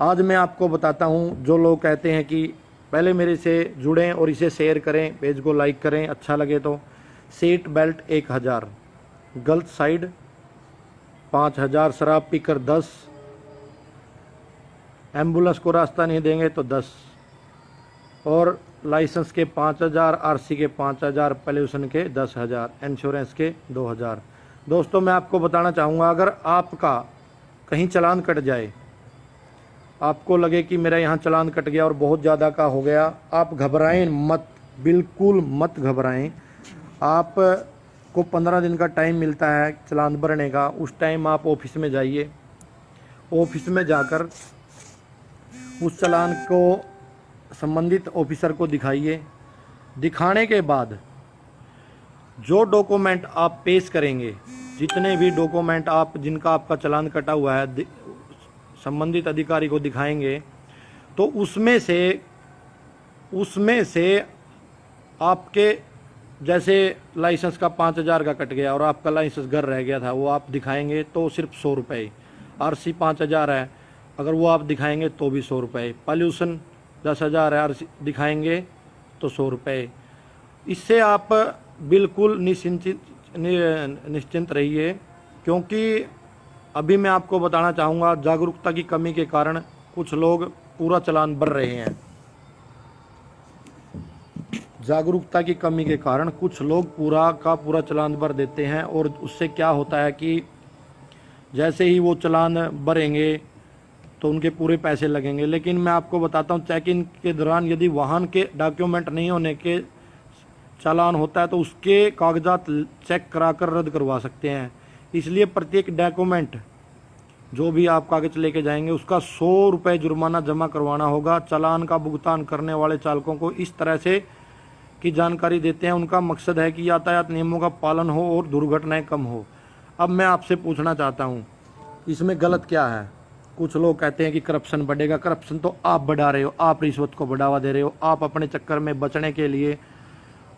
आज मैं आपको बताता हूँ, जो लोग कहते हैं कि पहले मेरे से जुड़ें और इसे शेयर करें, पेज को लाइक करें अच्छा लगे तो। सीट बेल्ट 1000, गलत साइड 5000, शराब पीकर 10, एम्बुलेंस को रास्ता नहीं देंगे तो 10, और लाइसेंस के 5000, आरसी के 5000, पॉल्यूशन के 10,000, इंश्योरेंस के 2000। दोस्तों मैं आपको बताना चाहूँगा, अगर आपका कहीं चालान कट जाए, आपको लगे कि मेरा यहाँ चालान कट गया और बहुत ज़्यादा का हो गया, आप घबराएं मत, बिल्कुल मत घबराएं। आपको 15 दिन का टाइम मिलता है चालान भरने का। उस टाइम आप ऑफिस में जाइए, ऑफिस में जाकर उस चालान को संबंधित ऑफिसर को दिखाइए। दिखाने के बाद जो डॉक्यूमेंट आप पेश करेंगे, जितने भी डॉक्यूमेंट आप जिनका आपका चालान कटा हुआ है, संबंधित अधिकारी को दिखाएंगे, तो उसमें से आपके जैसे लाइसेंस का 5000 का कट गया और आपका लाइसेंस घर रह गया था, वो आप दिखाएंगे तो सिर्फ 100 रुपये। आरसी 5000 है, अगर वो आप दिखाएंगे तो भी 100 रुपये। पॉल्यूशन 10,000 है, आरसी दिखाएंगे तो 100 रुपये। इससे आप बिल्कुल निश्चिंत रहिए, क्योंकि अभी मैं आपको बताना चाहूँगा, जागरूकता की कमी के कारण कुछ लोग पूरा चालान भर रहे हैं। जागरूकता की कमी के कारण कुछ लोग पूरा का पूरा चालान भर देते हैं, और उससे क्या होता है कि जैसे ही वो चालान भरेंगे तो उनके पूरे पैसे लगेंगे। लेकिन मैं आपको बताता हूँ, चेक इन के दौरान यदि वाहन के डॉक्यूमेंट नहीं होने के चालान होता है तो उसके कागजात चेक कराकर रद्द करवा सकते हैं। इसलिए प्रत्येक डॉक्यूमेंट जो भी आप कागज लेके जाएंगे उसका 100 रुपये जुर्माना जमा करवाना होगा। चालान का भुगतान करने वाले चालकों को इस तरह से की जानकारी देते हैं, उनका मकसद है कि यातायात नियमों का पालन हो और दुर्घटनाएं कम हो। अब मैं आपसे पूछना चाहता हूं, इसमें गलत क्या है? कुछ लोग कहते हैं कि करप्शन बढ़ेगा। करप्शन तो आप बढ़ा रहे हो, आप रिश्वत को बढ़ावा दे रहे हो। आप अपने चक्कर में बचने के लिए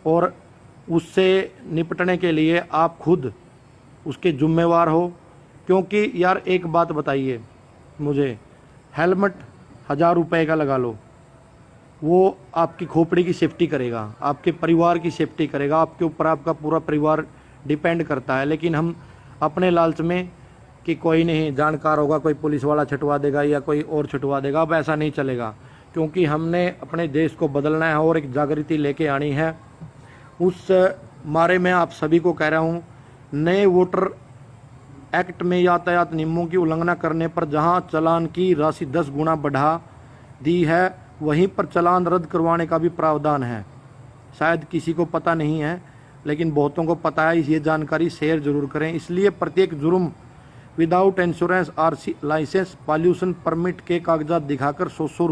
और उससे निपटने के लिए आप खुद उसके जिम्मेवार हो। क्योंकि यार एक बात बताइए मुझे, हेलमेट 1000 रुपये का लगा लो, वो आपकी खोपड़ी की सेफ्टी करेगा, आपके परिवार की सेफ्टी करेगा, आपके ऊपर आपका पूरा परिवार डिपेंड करता है। लेकिन हम अपने लालच में कि कोई नहीं जानकार होगा, कोई पुलिस वाला छुटवा देगा या कोई और छुटवा देगा, अब ऐसा नहीं चलेगा। क्योंकि हमने अपने देश को बदलना है और एक जागृति लेके आनी है। उस मारे में आप सभी को कह रहा हूँ, नए वोटर एक्ट में यातायात नियमों की उल्लंघना करने पर जहां चालान की राशि 10 गुना बढ़ा दी है, वहीं पर चालान रद्द करवाने का भी प्रावधान है। शायद किसी को पता नहीं है, लेकिन बहुतों को पता है। ये जानकारी शेयर जरूर करें। इसलिए प्रत्येक जुर्म without insurance, RC, licence, pollution permit के कागजात दिखाकर 100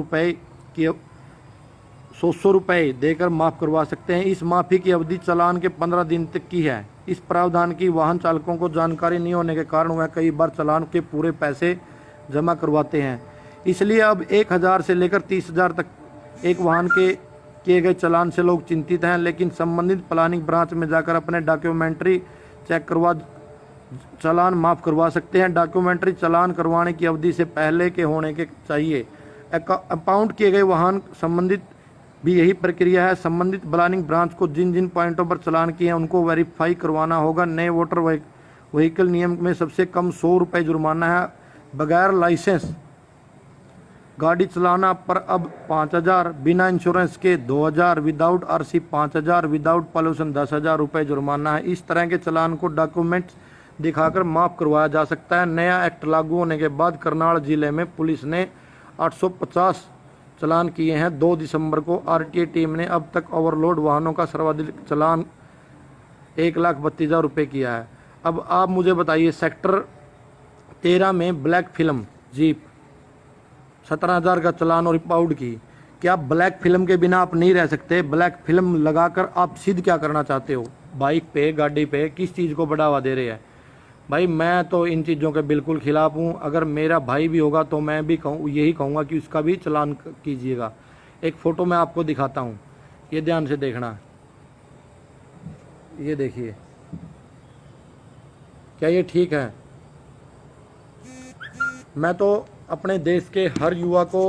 रुपये देकर माफ़ करवा सकते हैं। इस माफ़ी की अवधि चालान के 15 दिन तक की है। इस प्रावधान की वाहन चालकों को जानकारी नहीं होने के कारण वह कई बार चालान के पूरे पैसे जमा करवाते हैं। इसलिए अब 1000 से लेकर 30,000 तक एक वाहन के किए गए चालान से लोग चिंतित हैं। लेकिन संबंधित प्लानिंग ब्रांच में जाकर अपने डॉक्यूमेंट्री चेक करवा चालान माफ़ करवा सकते हैं। डॉक्यूमेंट्री चालान करवाने की अवधि से पहले के होने के चाहिए। अकाउंट किए गए वाहन संबंधित भी यही प्रक्रिया है। संबंधित प्लानिंग ब्रांच को जिन जिन पॉइंटों पर चालान किए हैं उनको वेरीफाई करवाना होगा। नए वोटर व्हीकल नियम में सबसे कम 100 रुपये जुर्माना है। बगैर लाइसेंस गाड़ी चलाना पर अब 5000, बिना इंश्योरेंस के 2000, विदाउट आरसी 5000, विदाउट पॉल्यूशन 10,000 रुपये जुर्माना है। इस तरह के चालान को डॉक्यूमेंट्स दिखाकर माफ़ करवाया जा सकता है। नया एक्ट लागू होने के बाद करनाल जिले में पुलिस ने 850 चालान किए हैं। 2 दिसंबर को आरटीए टीम ने अब तक ओवरलोड वाहनों का सर्वाधिक चालान 1,32,000 रुपये किया है। अब आप मुझे बताइए, सेक्टर 13 में ब्लैक फिल्म जीप 17,000 का चालान और रिपाउड की। क्या ब्लैक फिल्म के बिना आप नहीं रह सकते? ब्लैक फिल्म लगाकर आप सिद्ध क्या करना चाहते हो? बाइक पे, गाड़ी पे किस चीज़ को बढ़ावा दे रहे हैं? भाई मैं तो इन चीज़ों के बिल्कुल खिलाफ हूँ। अगर मेरा भाई भी होगा तो मैं भी यही कहूँगा कि उसका भी चालान कीजिएगा। एक फ़ोटो मैं आपको दिखाता हूँ, ये ध्यान से देखना। ये देखिए, क्या ये ठीक है? मैं तो अपने देश के हर युवा को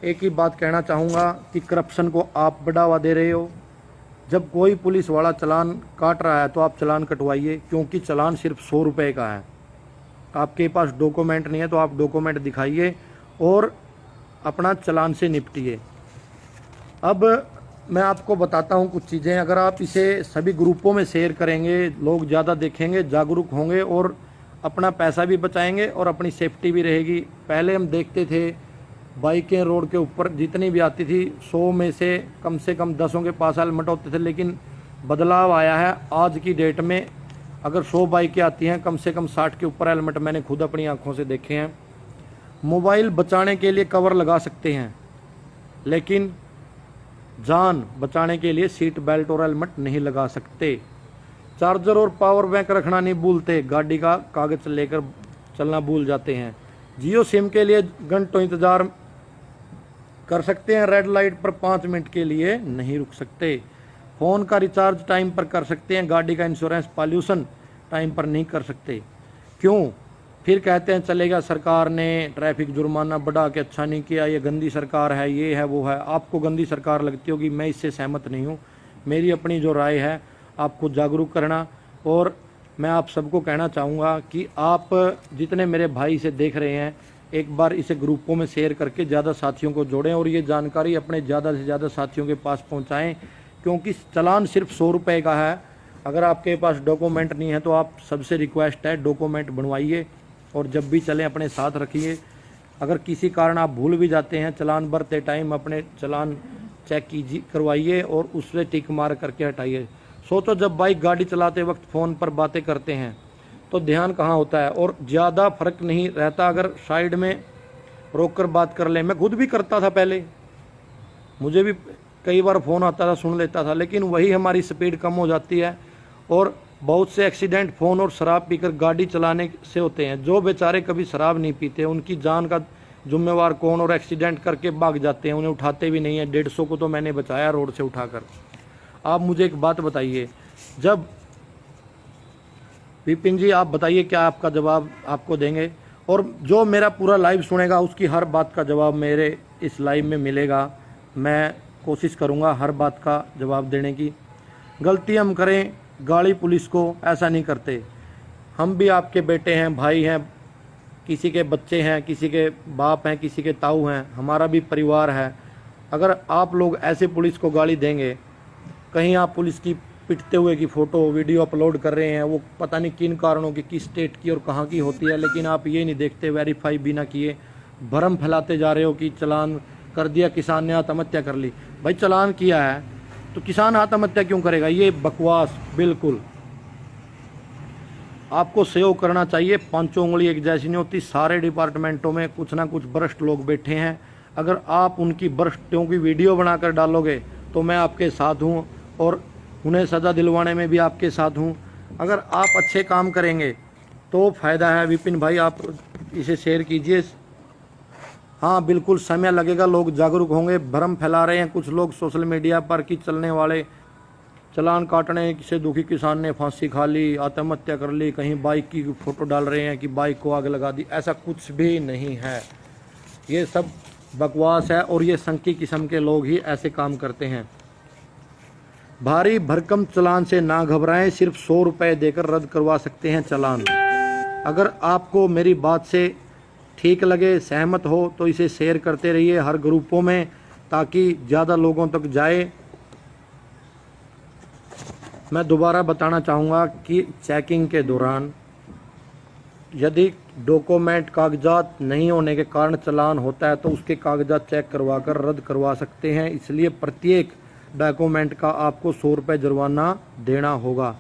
एक ही बात कहना चाहूँगा कि करप्शन को आप बढ़ावा दे रहे हो। जब कोई पुलिस वाला चालान काट रहा है तो आप चालान कटवाइए, क्योंकि चालान सिर्फ 100 रुपये का है। आपके पास डॉक्यूमेंट नहीं है तो आप डॉक्यूमेंट दिखाइए और अपना चालान से निपटिए। अब मैं आपको बताता हूँ कुछ चीज़ें। अगर आप इसे सभी ग्रुपों में शेयर करेंगे, लोग ज़्यादा देखेंगे, जागरूक होंगे और अपना पैसा भी बचाएंगे और अपनी सेफ्टी भी रहेगी। पहले हम देखते थे बाइकें रोड के ऊपर जितनी भी आती थी 100 में से कम 10 के पास हेलमेट होते थे, लेकिन बदलाव आया है। आज की डेट में अगर 100 बाइकें आती हैं कम से कम 60 के ऊपर हेलमेट मैंने खुद अपनी आंखों से देखे हैं। मोबाइल बचाने के लिए कवर लगा सकते हैं, लेकिन जान बचाने के लिए सीट बेल्ट और हेलमेट नहीं लगा सकते। चार्जर और पावर बैंक रखना नहीं भूलते, गाड़ी का कागज लेकर चलना भूल जाते हैं। जियो सिम के लिए घंटों इंतजार कर सकते हैं, रेड लाइट पर 5 मिनट के लिए नहीं रुक सकते। फ़ोन का रिचार्ज टाइम पर कर सकते हैं, गाड़ी का इंश्योरेंस पॉल्यूशन टाइम पर नहीं कर सकते। क्यों? फिर कहते हैं चलेगा, सरकार ने ट्रैफिक जुर्माना बढ़ा के अच्छा नहीं किया, ये गंदी सरकार है, ये है वो है। आपको गंदी सरकार लगती होगी, मैं इससे सहमत नहीं हूँ। मेरी अपनी जो राय है आपको जागरूक करना। और मैं आप सबको कहना चाहूँगा कि आप जितने मेरे भाई इसे देख रहे हैं, एक बार इसे ग्रुपों में शेयर करके ज़्यादा साथियों को जोड़ें और ये जानकारी अपने ज़्यादा से ज़्यादा साथियों के पास पहुँचाएँ, क्योंकि चालान सिर्फ 100 रुपये का है। अगर आपके पास डॉक्यूमेंट नहीं है तो आप सबसे रिक्वेस्ट है डॉक्यूमेंट बनवाइए और जब भी चलें अपने साथ रखिए। अगर किसी कारण आप भूल भी जाते हैं, चालान भरते टाइम अपने चालान चेक कीजिए, करवाइए और उससे टिक मार करके हटाइए। सोचो, जब बाइक गाड़ी चलाते वक्त फ़ोन पर बातें करते हैं तो ध्यान कहाँ होता है, और ज़्यादा फर्क नहीं रहता अगर साइड में रोक कर बात कर लें। मैं खुद भी करता था पहले, मुझे भी कई बार फ़ोन आता था, सुन लेता था, लेकिन वही हमारी स्पीड कम हो जाती है और बहुत से एक्सीडेंट फ़ोन और शराब पीकर गाड़ी चलाने से होते हैं। जो बेचारे कभी शराब नहीं पीते उनकी जान का जिम्मेवार कौन, और एक्सीडेंट करके भाग जाते हैं, उन्हें उठाते भी नहीं है। 150 को तो मैंने बचाया रोड से उठाकर। आप मुझे एक बात बताइए, जब विपिन जी आप बताइए क्या आपका जवाब आपको देंगे, और जो मेरा पूरा लाइव सुनेगा उसकी हर बात का जवाब मेरे इस लाइव में मिलेगा। मैं कोशिश करूंगा हर बात का जवाब देने की। गलती हम करें, गाड़ी पुलिस को ऐसा नहीं करते। हम भी आपके बेटे हैं, भाई हैं, किसी के बच्चे हैं, किसी के बाप हैं, किसी के ताऊ हैं, हमारा भी परिवार है। अगर आप लोग ऐसे पुलिस को गाली देंगे, कहीं आप पुलिस की पिटते हुए की फ़ोटो वीडियो अपलोड कर रहे हैं, वो पता नहीं किन कारणों की, किस स्टेट की और कहाँ की होती है, लेकिन आप ये नहीं देखते, वेरीफाई बिना किए भरम फैलाते जा रहे हो कि चालान कर दिया, किसान ने आत्महत्या कर ली। भाई चालान किया है तो किसान आत्महत्या क्यों करेगा? ये बकवास बिल्कुल। आपको सहयोग करना चाहिए, पांचों उंगली एक जैसी नहीं होती। सारे डिपार्टमेंटों में कुछ ना कुछ भ्रष्ट लोग बैठे हैं। अगर आप उनकी भ्रष्टों की वीडियो बनाकर डालोगे तो मैं आपके साथ हूँ और उन्हें सज़ा दिलवाने में भी आपके साथ हूँ। अगर आप अच्छे काम करेंगे तो फ़ायदा है। विपिन भाई आप इसे शेयर कीजिए। हाँ बिल्कुल समय लगेगा, लोग जागरूक होंगे। भ्रम फैला रहे हैं कुछ लोग सोशल मीडिया पर कि चलने वाले चालान काटने से दुखी किसान ने फांसी खा ली, आत्महत्या कर ली, कहीं बाइक की फ़ोटो डाल रहे हैं कि बाइक को आग लगा दी। ऐसा कुछ भी नहीं है, ये सब बकवास है और ये संकी किस्म के लोग ही ऐसे काम करते हैं। भारी भरकम चालान से ना घबराएं, सिर्फ 100 रुपये देकर रद्द करवा सकते हैं चालान। अगर आपको मेरी बात से ठीक लगे, सहमत हो तो इसे शेयर करते रहिए हर ग्रुपों में, ताकि ज़्यादा लोगों तक जाए। मैं दोबारा बताना चाहूँगा कि चेकिंग के दौरान यदि डॉक्यूमेंट कागजात नहीं होने के कारण चालान होता है तो उसके कागजात चेक करवा कर रद्द करवा सकते हैं। इसलिए प्रत्येक डॉक्यूमेंट का आपको 100 रुपये जुर्माना देना होगा।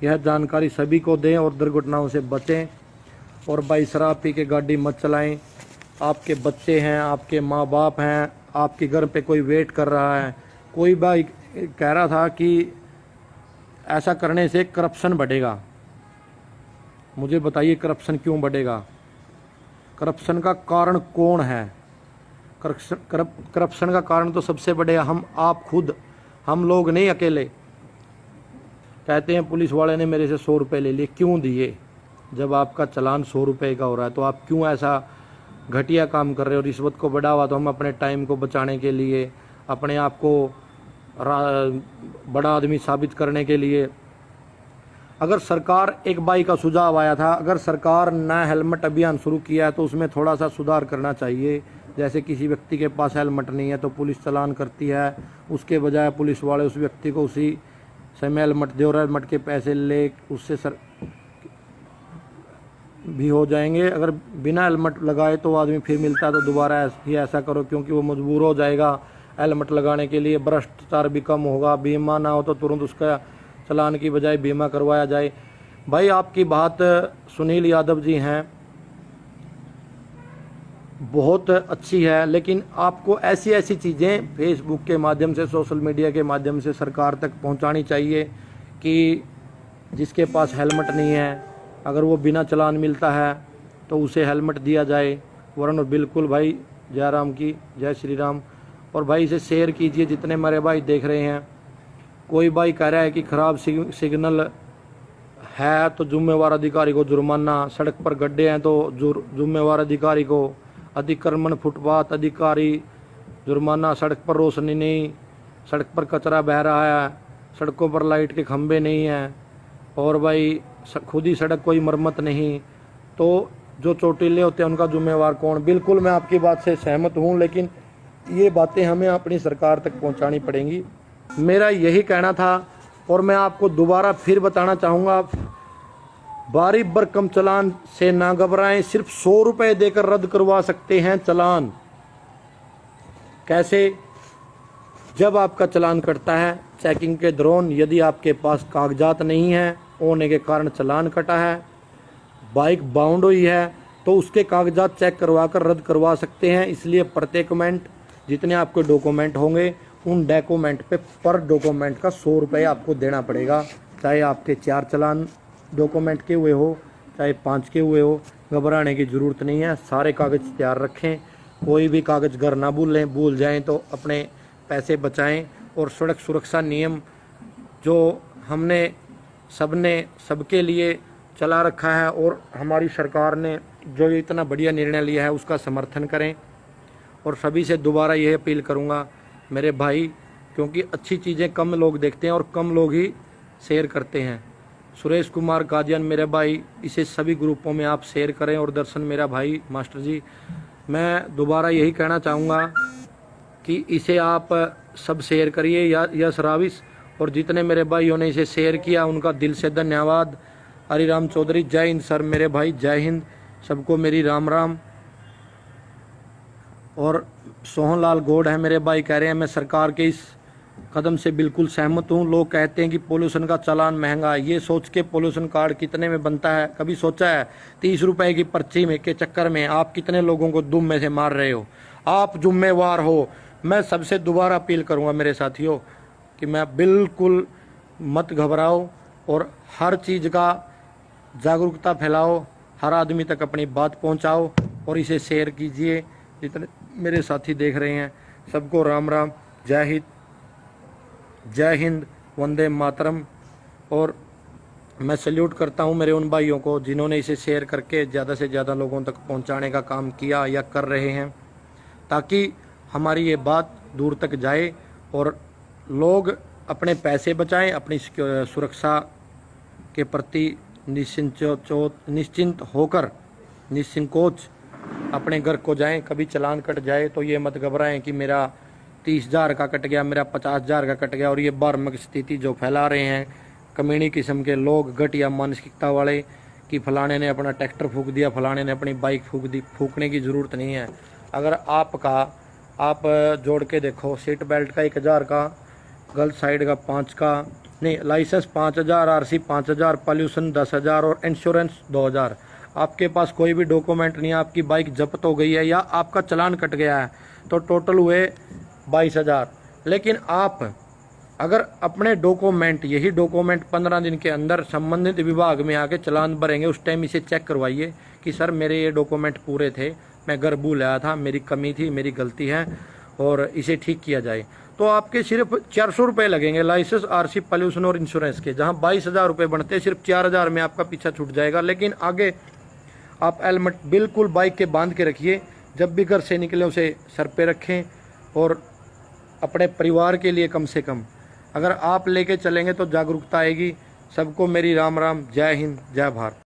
यह जानकारी सभी को दें और दुर्घटनाओं से बचें। और भाई शराब पी के गाड़ी मत चलाएं। आपके बच्चे हैं, आपके माँ बाप हैं, आपके घर पे कोई वेट कर रहा है। कोई भाई कह रहा था कि ऐसा करने से करप्शन बढ़ेगा। मुझे बताइए करप्शन क्यों बढ़ेगा? करप्शन का कारण कौन है? करप्शन का कारण तो सबसे बड़े हम आप खुद, हम लोग नहीं अकेले। कहते हैं पुलिस वाले ने मेरे से 100 रुपये ले लिए। क्यों दिए? जब आपका चालान 100 रुपये का हो रहा है तो आप क्यों ऐसा घटिया काम कर रहे हो, रिश्वत को बढ़ावा तो हम अपने टाइम को बचाने के लिए, अपने आप को बड़ा आदमी साबित करने के लिए। अगर सरकार, एक भाई का सुझाव आया था, अगर सरकार ने हेलमेट अभियान शुरू किया है तो उसमें थोड़ा सा सुधार करना चाहिए। जैसे किसी व्यक्ति के पास हेलमेट नहीं है तो पुलिस चालान करती है, उसके बजाय पुलिस वाले उस व्यक्ति को उसी समय हेलमेट दे और हेलमेट के पैसे ले उससे भी हो जाएंगे। अगर बिना हेलमेट लगाए तो आदमी फिर मिलता है तो दोबारा ही ऐसा करो, क्योंकि वो मजबूर हो जाएगा हेलमेट लगाने के लिए। भ्रष्टाचार भी कम होगा। बीमा ना हो तो तुरंत उसका चालान की बजाय बीमा करवाया जाए। भाई आपकी बात सुनील यादव जी हैं, बहुत अच्छी है, लेकिन आपको ऐसी ऐसी चीज़ें फेसबुक के माध्यम से, सोशल मीडिया के माध्यम से सरकार तक पहुंचानी चाहिए कि जिसके पास हेलमेट नहीं है, अगर वो बिना चालान मिलता है तो उसे हेलमेट दिया जाए। वरन बिल्कुल भाई, जय राम की जय श्री राम। और भाई इसे शेयर कीजिए जितने मेरे भाई देख रहे हैं। कोई भाई कह रहा है कि खराब सिग्नल है तो जुम्मेवार अधिकारी को जुर्माना, सड़क पर गड्ढे हैं तो जुम्मेवार अधिकारी को, अतिक्रमण फुटपाथ अधिकारी जुर्माना, सड़क पर रोशनी नहीं, सड़क पर कचरा बह रहा है, सड़कों पर लाइट के खंभे नहीं हैं, और भाई खुद ही सड़क कोई मरम्मत नहीं, तो जो चोटिले होते हैं उनका जुम्मेवार कौन। बिल्कुल मैं आपकी बात से सहमत हूँ, लेकिन ये बातें हमें अपनी सरकार तक पहुँचानी पड़ेंगी। मेरा यही कहना था। और मैं आपको दोबारा फिर बताना चाहूँगा, बारी भरकम चालान से ना घबराएं, सिर्फ 100 रुपये देकर रद्द करवा सकते हैं चालान। कैसे? जब आपका चालान कटता है चेकिंग के दौरान, यदि आपके पास कागजात नहीं है होने के कारण चालान कटा है, बाइक बाउंड हुई है, तो उसके कागजात चेक करवा कर रद्द करवा सकते हैं। इसलिए प्रत्येक मिनट जितने आपके डॉक्यूमेंट होंगे उन डॉक्यूमेंट पे पर डॉक्यूमेंट का 100 रुपये आपको देना पड़ेगा। चाहे आपके 4 चालान डॉक्यूमेंट के हुए हो, चाहे 5 के हुए हो, घबराने की ज़रूरत नहीं है। सारे कागज़ तैयार रखें, कोई भी कागज़ घर ना भूल जाएं तो अपने पैसे बचाएं। और सड़क सुरक्षा नियम जो हमने सबके लिए चला रखा है और हमारी सरकार ने जो इतना बढ़िया निर्णय लिया है उसका समर्थन करें। और सभी से दोबारा यह अपील करूंगा मेरे भाई, क्योंकि अच्छी चीज़ें कम लोग देखते हैं और कम लोग ही शेयर करते हैं। सुरेश कुमार कादियान मेरे भाई, इसे सभी ग्रुपों में आप शेयर करें। और दर्शन मेरा भाई मास्टर जी, मैं दोबारा यही कहना चाहूँगा कि इसे आप सब शेयर करिए। यश राविस और जितने मेरे भाइयों ने इसे शेयर किया उनका दिल से धन्यवाद। हरिराम चौधरी, जय हिंद सर मेरे भाई, जय हिंद। सबको मेरी राम राम। और सोहनलाल गौड़ है मेरे भाई, कह रहे हैं मैं सरकार के इस कदम से बिल्कुल सहमत हूँ। लोग कहते हैं कि पोल्यूशन का चालान महंगा है, ये सोच के पोल्यूशन कार्ड कितने में बनता है कभी सोचा है? 30 रुपए की पर्ची में के चक्कर में आप कितने लोगों को दुम में से मार रहे हो? आप जुम्मेवार हो। मैं सबसे दोबारा अपील करूँगा मेरे साथियों कि मैं बिल्कुल मत घबराओ और हर चीज़ का जागरूकता फैलाओ, हर आदमी तक अपनी बात पहुँचाओ और इसे शेयर कीजिए। जितने मेरे साथी देख रहे हैं सबको राम राम, जय हिंद, वंदे मातरम। और मैं सैल्यूट करता हूं मेरे उन भाइयों को जिन्होंने इसे शेयर करके ज़्यादा से ज़्यादा लोगों तक पहुंचाने का काम किया या कर रहे हैं, ताकि हमारी ये बात दूर तक जाए और लोग अपने पैसे बचाएं, अपनी सुरक्षा के प्रति निश्चिंत होकर निसंकोच अपने घर को जाएं। कभी चालान कट जाए तो ये मत घबराएं कि मेरा 30,000 का कट गया, मेरा 50,000 का कट गया। और ये बार्मक स्थिति जो फैला रहे हैं कमीनी किस्म के लोग, घटिया मानसिकता वाले, कि फलाने ने अपना ट्रैक्टर फूंक दिया, फलाने ने अपनी बाइक फूंक दी। फूंकने की ज़रूरत नहीं है। अगर आप जोड़ के देखो, सीट बेल्ट का 1,000 का, गर्ल साइड का 5 का, नहीं लाइसेंस 5,000, आरसी 5,000, पॉल्यूशन 10,000 और इंश्योरेंस 2,000। आपके पास कोई भी डॉक्यूमेंट नहीं है, आपकी बाइक जब्त हो गई है या आपका चालान कट गया है तो टोटल हुए 22,000। लेकिन आप अगर अपने डॉक्यूमेंट, यही डॉक्यूमेंट 15 दिन के अंदर संबंधित विभाग में आके चालान भरेंगे, उस टाइम इसे चेक करवाइए कि सर मेरे ये डॉक्यूमेंट पूरे थे, मैं घर भूल आया था, मेरी कमी थी, मेरी गलती है और इसे ठीक किया जाए, तो आपके सिर्फ 400 रुपये लगेंगे लाइसेंस, आरसी, पॉल्यूशन और इंश्योरेंस के। जहां 22,000 रुपये बनते हैं, सिर्फ 4,000 में आपका पीछा छूट जाएगा। लेकिन आगे आप हेलमेट बिल्कुल बाइक के बांध के रखिए। जब भी घर से निकले उसे सर पे रखें, और अपने परिवार के लिए कम से कम अगर आप लेके चलेंगे तो जागरूकता आएगी। सबको मेरी राम राम, जय हिंद, जय भारत।